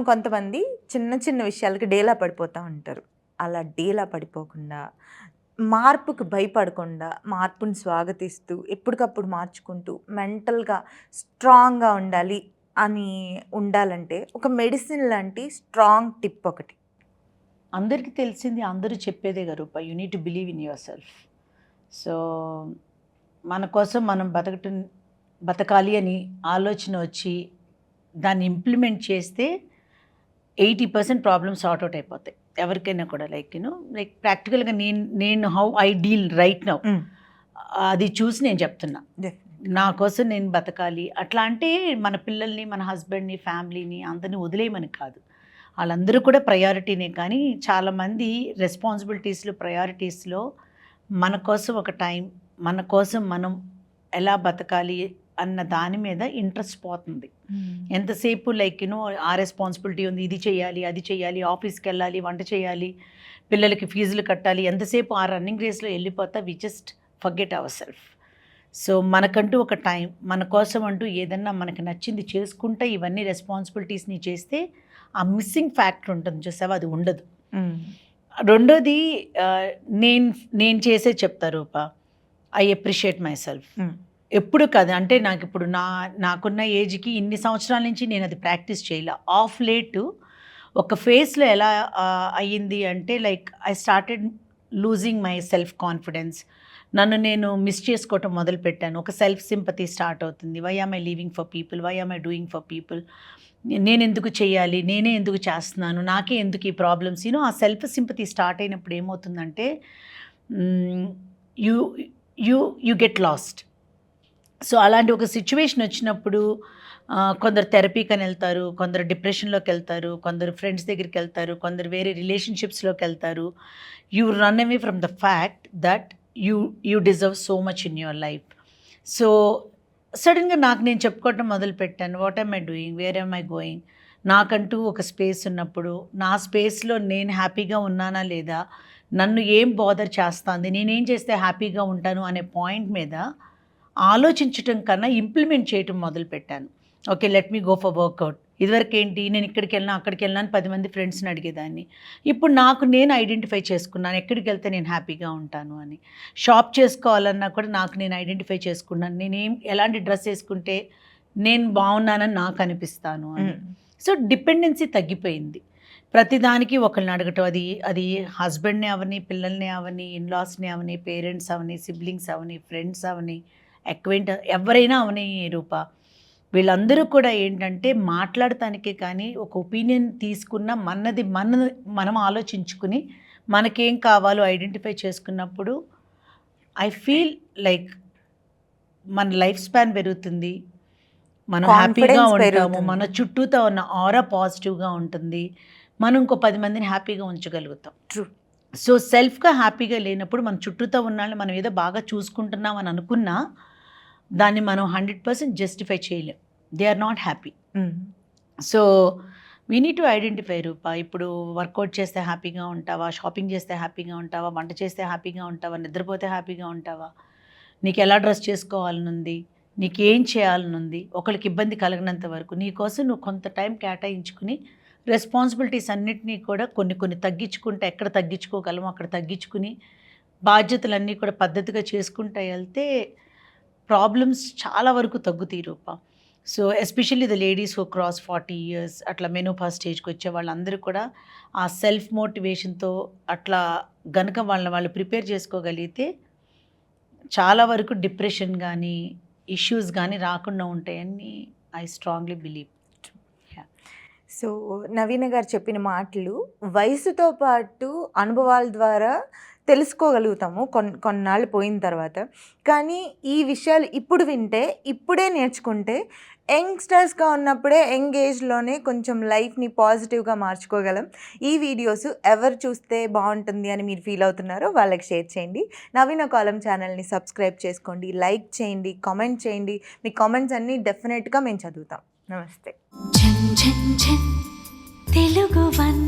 కొంతమంది చిన్న చిన్న విషయాలకి డీలా పడిపోతూ ఉంటారు. అలా డీలా పడిపోకుండా, మార్పుకి భయపడకుండా, మార్పుని స్వాగతిస్తూ, ఎప్పటికప్పుడు మార్చుకుంటూ, మెంటల్‌గా స్ట్రాంగ్‌గా ఉండాలి అని ఉండాలంటే, ఒక మెడిసిన్ లాంటి స్ట్రాంగ్ టిప్ ఒకటి. అందరికీ తెలిసింది అందరూ చెప్పేదే Rupa, you need to believe in yourself. So మన కోసం మనం బతకాలి అని ఆలోచన వచ్చి దాన్ని ఇంప్లిమెంట్ చేస్తే 80% ప్రాబ్లమ్స్ సార్ట్ అవుట్ అయిపోతాయి ఎవరికైనా కూడా. లైక్ ప్రాక్టికల్గా నేను how I deal right now అది చూసి నేను చెప్తున్నా. నా కోసం నేను బతకాలి అట్లా అంటే మన పిల్లల్ని, మన హస్బెండ్ని, ఫ్యామిలీని అందరినీ వదిలేయమని కాదు. వాళ్ళందరూ కూడా ప్రయారిటీనే. కానీ చాలామంది రెస్పాన్సిబిలిటీస్లో, ప్రయారిటీస్లో మన కోసం ఒక టైం, మన కోసం మనం ఎలా బతకాలి అన్న దాని మీద ఇంట్రెస్ట్ పోతుంది. ఎంతసేపు ఆ రెస్పాన్సిబిలిటీ ఉంది, ఇది చేయాలి, అది చేయాలి, ఆఫీస్కి వెళ్ళాలి, వంట చేయాలి, పిల్లలకి ఫీజులు కట్టాలి, ఎంతసేపు ఆ రన్నింగ్ రేస్లో వెళ్ళిపోతా we just forget our self. So మనకంటూ ఒక టైం, మన కోసం అంటూ ఏదన్నా మనకి నచ్చింది చేసుకుంటే ఇవన్నీ రెస్పాన్సిబిలిటీస్ని చేస్తే ఆ మిస్సింగ్ ఫ్యాక్టర్ ఉంటుంది చూసావా, అది ఉండదు. రెండోది నేను చేసే చెప్తా రూపా, ఐ అప్రిషియేట్ మై సెల్ఫ్. ఎప్పుడు కదా అంటే నాకున్న ఏజ్కి ఇన్ని సంవత్సరాల నుంచి నేను అది ప్రాక్టీస్ చేయలే. ఆఫ్ లేట్ ఒక ఫేస్లో ఎలా అయ్యింది అంటే I started losing my self confidence. నన్ను నేను మిస్ చేసుకోవటం మొదలుపెట్టాను. ఒక సెల్ఫ్ సింపతి స్టార్ట్ అవుతుంది. Why am I living for people, why am I doing for people, నేను ఎందుకు చేయాలి, నేనే ఎందుకు చేస్తున్నాను, నాకే ఎందుకు ఈ ప్రాబ్లమ్స్. ఆ సెల్ఫ్ సింపతి స్టార్ట్ అయినప్పుడు ఏమవుతుందంటే యూ గెట్ లాస్ట్. సో అలాంటి ఒక సిచ్యువేషన్ వచ్చినప్పుడు కొందరు థెరపీకి అని వెళ్తారు, కొందరు డిప్రెషన్లోకి వెళ్తారు, కొందరు ఫ్రెండ్స్ దగ్గరికి వెళ్తారు, కొందరు వేరే రిలేషన్షిప్స్లోకి వెళ్తారు. You run away from the fact that you deserve so much in your life. So సడన్గా నేను చెప్పుకోవటం మొదలుపెట్టాను, what am I doing, where am I going. నాకంటూ ఒక స్పేస్ ఉన్నప్పుడు నా స్పేస్లో నేను హ్యాపీగా ఉన్నానా లేదా, నన్ను ఏం బోదర్ చేస్తుంది, నేనేం చేస్తే హ్యాపీగా ఉంటాను అనే పాయింట్ మీద ఆలోచించటం కన్నా ఇంప్లిమెంట్ చేయటం మొదలుపెట్టాను. Okay, let me go for workout. ఇదివరకు ఏంటి, నేను ఇక్కడికి వెళ్ళినా అక్కడికి వెళ్ళినా 10 మంది ఫ్రెండ్స్ని అడిగేదాన్ని. ఇప్పుడు నేను ఐడెంటిఫై చేసుకున్నాను ఎక్కడికి వెళ్తే నేను హ్యాపీగా ఉంటాను అని. షాప్ చేసుకోవాలన్నా కూడా నేను ఐడెంటిఫై చేసుకున్నాను, ఎలాంటి డ్రెస్ వేసుకుంటే నేను బాగున్నానని నాకు అనిపిస్తాను అని. సో డిపెండెన్సీ తగ్గిపోయింది. ప్రతిదానికి ఒకరిని అడగటం, అది హస్బెండ్ని అవని, పిల్లల్ని అవని, ఇన్లాస్ని అవని, పేరెంట్స్ అవని, సిబ్లింగ్స్ అవని, ఫ్రెండ్స్ అవని, ఎవరైనా అవని రూపా, వీళ్ళందరూ కూడా ఏంటంటే మాట్లాడటానికే కానీ ఒక ఒపీనియన్ తీసుకున్న మనం ఆలోచించుకుని మనకేం కావాలో ఐడెంటిఫై చేసుకున్నప్పుడు ఐ ఫీల్ లైక్ మన లైఫ్ స్పాన్ పెరుగుతుంది, మనం హ్యాపీగా ఉంటాము, మన చుట్టూతో ఉన్న ఆరా పాజిటివ్గా ఉంటుంది, మనం ఇంకో 10 మందిని హ్యాపీగా ఉంచగలుగుతాం. ట్రూ. సో సెల్ఫ్గా హ్యాపీగా లేనప్పుడు మన చుట్టూతో ఉన్న వాళ్ళని మనం ఏదో బాగా చూసుకుంటున్నాం అని అనుకున్నా దాన్ని మనం 100% జస్టిఫై చేయలేం. They are not happy. So we need to identify Rupa. ఇప్పుడు వర్కౌట్ చేస్తే హ్యాపీగా ఉంటావా, షాపింగ్ చేస్తే హ్యాపీగా ఉంటావా, వంట చేస్తే హ్యాపీగా ఉంటావా, నిద్రపోతే హ్యాపీగా ఉంటావా, నీకు ఎలా డ్రెస్ చేసుకోవాలనుంది, నీకేం చేయాలనుంది, ఒకరికి ఇబ్బంది కలగనంత వరకు నీకోసం నువ్వు కొంత టైం కేటాయించుకుని రెస్పాన్సిబిలిటీస్ అన్నిటినీ కూడా కొన్ని తగ్గించుకుంటే, ఎక్కడ తగ్గించుకోగలమో అక్కడ తగ్గించుకుని బాధ్యతలన్నీ కూడా పద్ధతిగా చేసుకుంటూ వెళ్తే ప్రాబ్లమ్స్ చాలా వరకు తగ్గుతాయి Rupa. So especially the ladies who cross 40 years అట్లా మెనోపాజ్ స్టేజ్కి వచ్చే వాళ్ళందరూ కూడా ఆ సెల్ఫ్ మోటివేషన్తో అట్లా గనక వాళ్ళు ప్రిపేర్ చేసుకోగలిగితే చాలా వరకు డిప్రెషన్ కానీ ఇష్యూస్ కానీ రాకుండా ఉంటాయని ఐ స్ట్రాంగ్లీ బిలీవ్. సో నవీన గారు చెప్పిన మాటలు వయసుతో పాటు అనుభవాల ద్వారా తెలుసుకోగలుగుతాము కొన్నాళ్ళు పోయిన తర్వాత. కానీ ఈ విషయాలు ఇప్పుడు వింటే, ఇప్పుడే నేర్చుకుంటే, యంగ్స్టర్స్గా ఉన్నప్పుడే యంగ్ ఏజ్లోనే కొంచెం లైఫ్ని పాజిటివ్గా మార్చుకోగలం. ఈ వీడియోస్ ఎవరు చూస్తే బాగుంటుంది అని మీరు ఫీల్ అవుతున్నారో వాళ్ళకి షేర్ చేయండి. నవీన కాలం ఛానల్ని సబ్స్క్రైబ్ చేసుకోండి, లైక్ చేయండి, కామెంట్ చేయండి. మీ కామెంట్స్ అన్నీ డెఫినెట్గా మేము చదువుతాం. నమస్తే. తెలుగు వన్